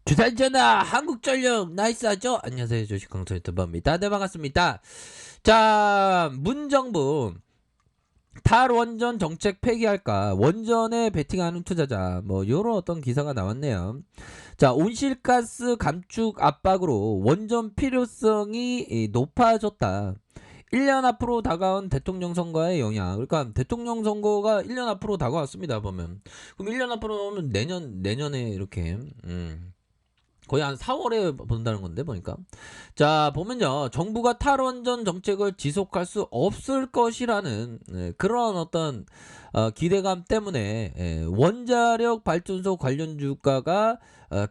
주산전화 한국전력 나이스하죠? 안녕하세요, 주식강사 유튜버입니다. 네, 반갑습니다. 자, 문정부 탈원전 정책 폐기할까? 원전에 베팅하는 투자자, 뭐 요런 어떤 기사가 나왔네요. 자, 온실가스 감축 압박으로 원전 필요성이 높아졌다. 1년 앞으로 다가온 대통령 선거의 영향. 그러니까 대통령 선거가 1년 앞으로 다가왔습니다, 보면. 그럼 1년 앞으로 오면 내년에 이렇게 거의 한 4월에 본다는 건데, 보니까. 자, 보면요, 정부가 탈원전 정책을 지속할 수 없을 것이라는 그런 어떤 기대감 때문에 원자력 발전소 관련 주가가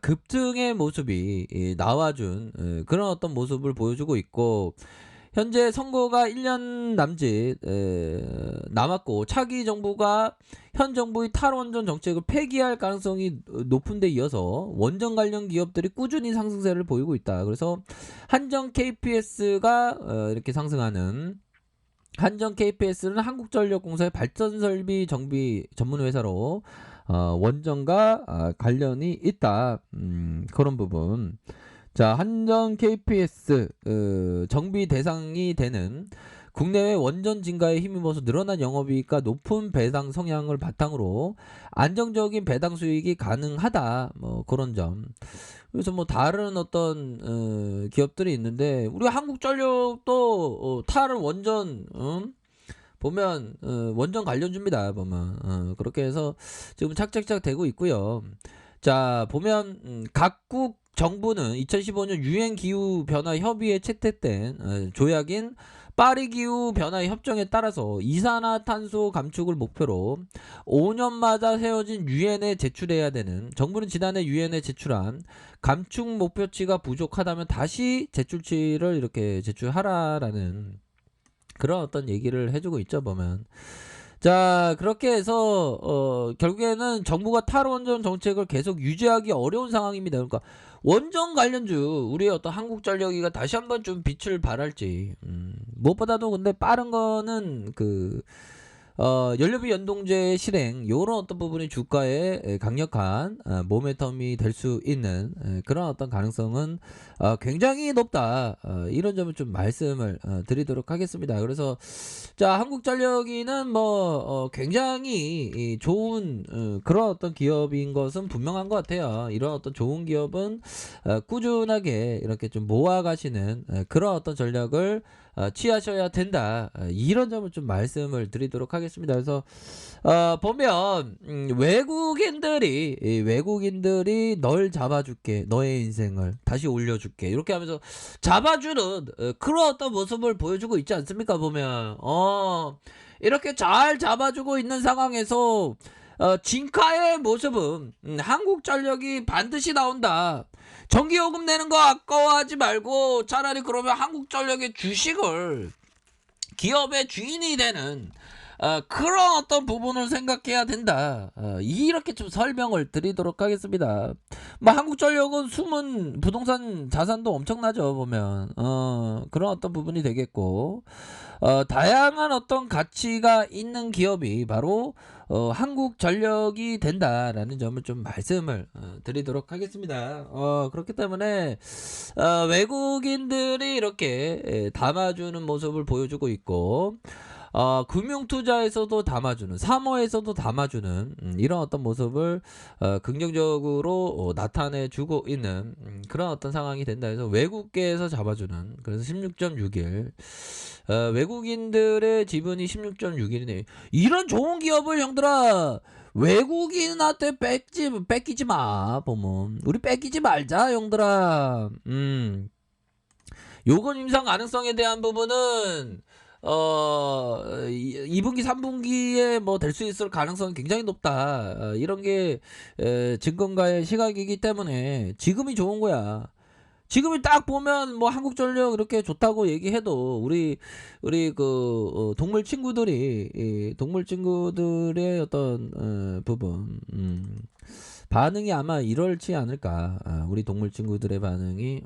급등의 모습이 나와준 그런 어떤 모습을 보여주고 있고, 현재 선거가 1년 남짓 남았고, 차기 정부가 현 정부의 탈원전 정책을 폐기할 가능성이 높은 데 이어서 원전 관련 기업들이 꾸준히 상승세를 보이고 있다. 그래서 한전 KPS가 이렇게 상승하는, 한전 KPS는 한국전력공사의 발전설비 정비 전문 회사로 원전과 관련이 있다. 그런 부분. 자, 한전 KPS 정비 대상이 되는 국내외 원전 증가에 힘입어서 늘어난 영업이익과 높은 배당 성향을 바탕으로 안정적인 배당 수익이 가능하다. 뭐 그런 점. 그래서 뭐 다른 어떤 기업들이 있는데, 우리 한국전력도 탈 원전 보면 원전 관련주입니다. 보면 그렇게 해서 지금 착착착 되고 있고요. 자, 보면 각국 정부는 2015년 유엔 기후 변화 협의에 채택된 조약인 파리 기후 변화 협정에 따라서 이산화탄소 감축을 목표로 5년마다 세워진 유엔에 제출해야 되는, 정부는 지난해 유엔에 제출한 감축 목표치가 부족하다면 다시 제출치를 이렇게 제출하라라는 그런 어떤 얘기를 해주고 있죠, 보면. 자, 그렇게 해서 결국에는 정부가 탈원전 정책을 계속 유지하기 어려운 상황입니다. 그러니까 원전 관련주 우리의 어떤 한국전력이가 다시 한번 좀 빛을 발할지. 무엇보다도 근데 빠른 거는 연료비 연동제 실행, 요런 어떤 부분이 주가에 강력한 모멘텀이 될 수 있는 그런 어떤 가능성은 굉장히 높다. 이런 점을 좀 말씀을 드리도록 하겠습니다. 그래서 자, 한국전력이는 뭐 굉장히 좋은 그런 어떤 기업인 것은 분명한 것 같아요. 이런 어떤 좋은 기업은 꾸준하게 이렇게 좀 모아가시는 그런 어떤 전략을 취하셔야 된다. 이런 점을 좀 말씀을 드리도록 하겠습니다. 그래서 보면 외국인들이 널 잡아줄게, 너의 인생을 다시 올려줄게, 이렇게 하면서 잡아주는 그런 어떤 모습을 보여주고 있지 않습니까? 보면 이렇게 잘 잡아주고 있는 상황에서 진카의 모습은 한국전력이 반드시 나온다. 전기요금 내는 거 아까워하지 말고 차라리 그러면 한국전력의 주식을, 기업의 주인이 되는 그런 어떤 부분을 생각해야 된다. 이렇게 좀 설명을 드리도록 하겠습니다. 뭐 한국전력은 숨은 부동산 자산도 엄청나죠, 보면. 그런 어떤 부분이 되겠고, 다양한 어떤 가치가 있는 기업이 바로 한국전력이 된다라는 점을 좀 말씀을 드리도록 하겠습니다. 그렇기 때문에 외국인들이 이렇게 담아주는 모습을 보여주고 있고, 금융투자에서도 담아주는, 사모에서도 담아주는 이런 어떤 모습을 긍정적으로 나타내주고 있는 그런 어떤 상황이 된다 해서 외국계에서 잡아주는, 그래서 16.61, 외국인들의 지분이 16.61이네. 이런 좋은 기업을 형들아 외국인한테 뺏기지 마. 보면 우리 뺏기지 말자, 형들아. 요건 임상 가능성에 대한 부분은 2분기 3분기에 뭐 될 수 있을 가능성이 굉장히 높다. 이런 게 증권가의 시각이기 때문에 지금이 좋은 거야. 지금이 딱 보면 뭐 한국전력 이렇게 좋다고 얘기해도 우리 동물 친구들이, 동물 친구들의 어떤 부분 반응이 아마 이럴지 않을까. 우리 동물 친구들의 반응이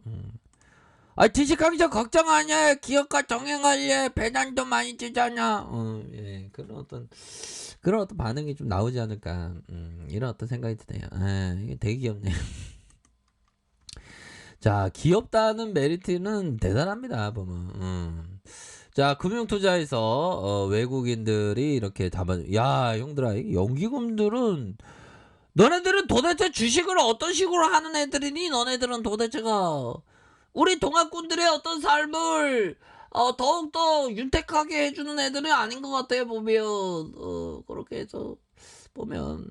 주식하면서 걱정 아니야. 기업과 정행할래. 배당도 많이 주잖아. 예, 그런 어떤 반응이 좀 나오지 않을까. 이런 어떤 생각이 드네요. 이게 되게 귀엽네요. 자, 귀엽다는 메리트는 대단합니다, 보면. 자, 금융투자에서 외국인들이 이렇게 야, 형들아, 이 연기금들은 너네들은 도대체 주식을 어떤 식으로 하는 애들이니? 너네들은 도대체가 우리 동학군들의 어떤 삶을 더욱더 윤택하게 해주는 애들은 아닌 것 같아 보면. 그렇게 해서 보면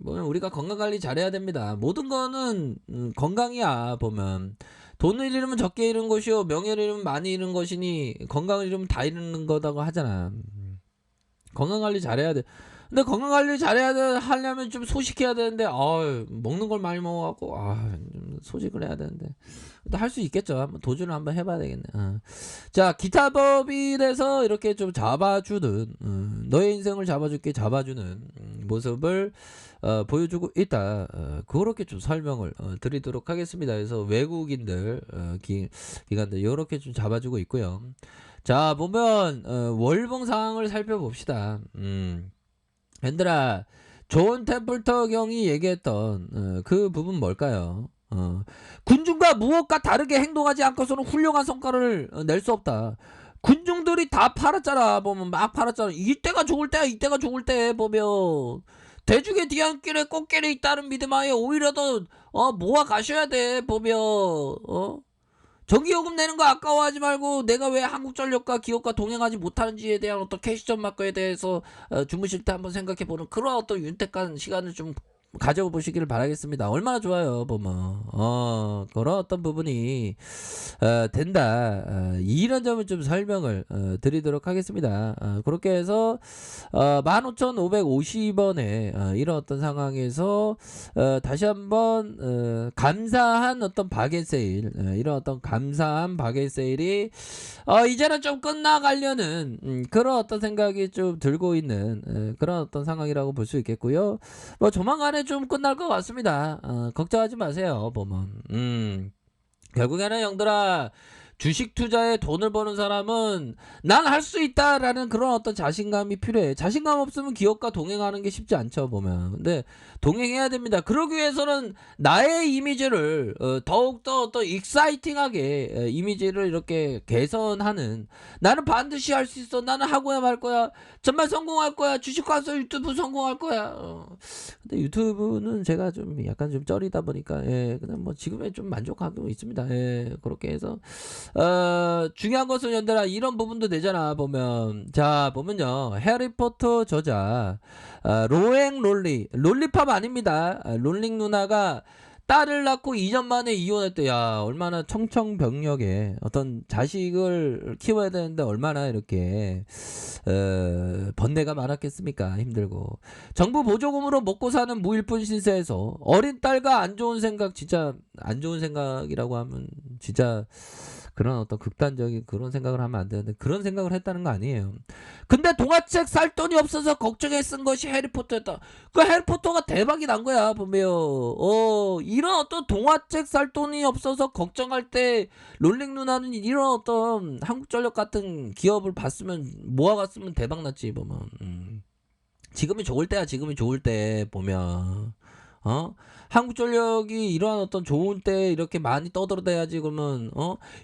우리가 건강 관리 잘해야 됩니다. 모든 거는 건강이야. 보면 돈을 잃으면 적게 잃은 것이요 명예를 잃으면 많이 잃은 것이니 건강을 잃으면 다 잃는 거다고 하잖아. 건강 관리 잘해야 돼. 근데 건강 관리 하려면 좀 소식해야 되는데, 먹는 걸 많이 먹어갖고, 좀 소식을 해야 되는데. 할 수 있겠죠. 한번 도전을 한번 해봐야 되겠네. 자, 기타 법인에서 이렇게 좀 잡아주는, 너의 인생을 잡아주는 모습을 보여주고 있다. 그렇게 좀 설명을 드리도록 하겠습니다. 그래서 외국인들, 기관들, 이렇게 좀 잡아주고 있고요. 자, 보면 월봉 상황을 살펴봅시다. 얘들아, 존 템플터 경이 얘기했던 그 부분 뭘까요? 군중과 무엇과 다르게 행동하지 않고서는 훌륭한 성과를 낼 수 없다. 군중들이 다 팔았잖아. 보면 막 팔았잖아. 이때가 좋을 때야. 이때가 좋을 때 보면 대중의 뒤안길에 꽃길이 있다는 믿음하에 오히려 더 모아 가셔야 돼. 보면 전기요금 내는 거 아까워하지 말고 내가 왜 한국전력과 기업과 동행하지 못하는지에 대한 어떤 캐시점 마크에 대해서 주무실 때 한번 생각해보는 그런 어떤 윤택한 시간을 좀 가져보시기를 바라겠습니다. 얼마나 좋아요, 보면. 그런 어떤 부분이 된다. 이런 점을 좀 설명을 드리도록 하겠습니다. 그렇게 해서 15,550원에 이런 어떤 상황에서 다시 한번 감사한 어떤 바겟 세일, 이런 어떤 감사한 바겟 세일이 이제는 좀 끝나가려는 그런 어떤 생각이 좀 들고 있는 그런 어떤 상황이라고 볼 수 있겠고요. 뭐 조만간에 좀 끝날 것 같습니다. 걱정하지 마세요. 보면 결국에는 형들아, 주식 투자에 돈을 버는 사람은 난 할 수 있다라는 그런 어떤 자신감이 필요해. 자신감 없으면 기업과 동행하는 게 쉽지 않죠, 보면. 근데 동행해야 됩니다. 그러기 위해서는 나의 이미지를 더욱더 어떤 익사이팅하게 이미지를 이렇게 개선하는, 나는 반드시 할 수 있어. 나는 하고야 말 거야. 정말 성공할 거야. 주식 가서 유튜브 성공할 거야. 근데 유튜브는 제가 좀 약간 좀 쩔이다 보니까 그냥 뭐 지금에 좀 만족하고 있습니다. 그렇게 해서 중요한 것은 연달아 이런 부분도 되잖아. 보면 자, 보면요, 해리포터 저자 로앵 롤리팝 아닙니다. 롤링 누나가 딸을 낳고 2년 만에 이혼했대. 야, 얼마나 청청병력에 어떤 자식을 키워야 되는데 얼마나 이렇게 번뇌가 많았겠습니까. 힘들고 정부 보조금으로 먹고 사는 무일푼 신세에서 어린 딸과 안 좋은 생각, 진짜 안 좋은 생각이라고 하면 진짜 그런 어떤 극단적인 그런 생각을 하면 안 되는데 그런 생각을 했다는 거 아니에요. 근데 동화책 살 돈이 없어서 걱정해 쓴 것이 해리포터였다. 그 해리포터가 대박이 난 거야. 보면 이런 어떤 동화책 살 돈이 없어서 걱정할 때 롤링 누나는 이런 어떤 한국전력 같은 기업을 봤으면 모아갔으면 대박 났지. 보면 지금이 좋을 때야. 지금이 좋을 때 보면 한국전력이 이러한 어떤 좋은 때 이렇게 많이 떠들어대야지. 그러면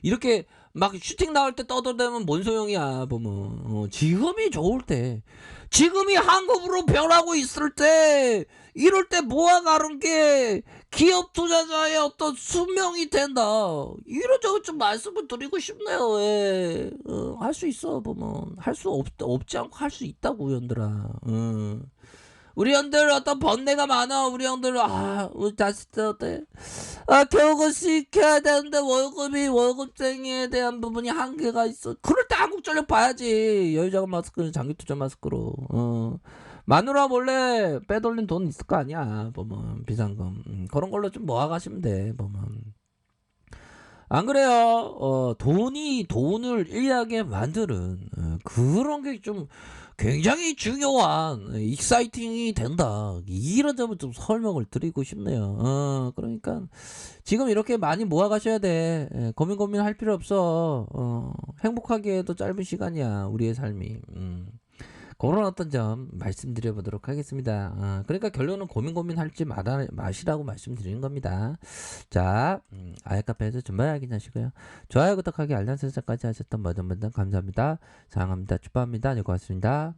이렇게 막 슈팅 나올 때 떠들어대면 뭔 소용이야. 보면 지금이 좋을 때, 지금이 한국으로 변하고 있을 때, 이럴 때 모아가는 게 기업 투자자의 어떤 수명이 된다. 이런 점을 좀 말씀을 드리고 싶네요. 할 수 있어. 보면 할 수 없지 않고 할 수 있다고, 연들아. 우리 형들 어떤 번뇌가 많아. 우리 형들 우리 자식들 어때? 교육을 시켜야 되는데 월급쟁이에 대한 부분이 한계가 있어. 그럴 때 한국전력 봐야지. 여유자금 마스크는 장기투자 마스크로. 마누라 몰래 빼돌린 돈 있을 거 아니야. 보면 비상금 그런 걸로 좀 모아가시면 돼. 보면 안 그래요? 돈을 일하게 만드는 그런 게 좀 굉장히 중요한 익사이팅이 된다. 이런 점을 좀 설명을 드리고 싶네요. 그러니까 지금 이렇게 많이 모아가셔야 돼. 고민할 필요 없어. 행복하기에도 짧은 시간이야, 우리의 삶이. 그런 어떤 점 말씀드려 보도록 하겠습니다. 그러니까 결론은 고민할지 마시라고 말씀드리는 겁니다. 자, 아이카페에서 준비하기 확인하시고요. 좋아요, 구독하기, 알람 설정까지 하셨던 모든 분들 감사합니다. 사랑합니다. 축복합니다. 네, 고맙습니다.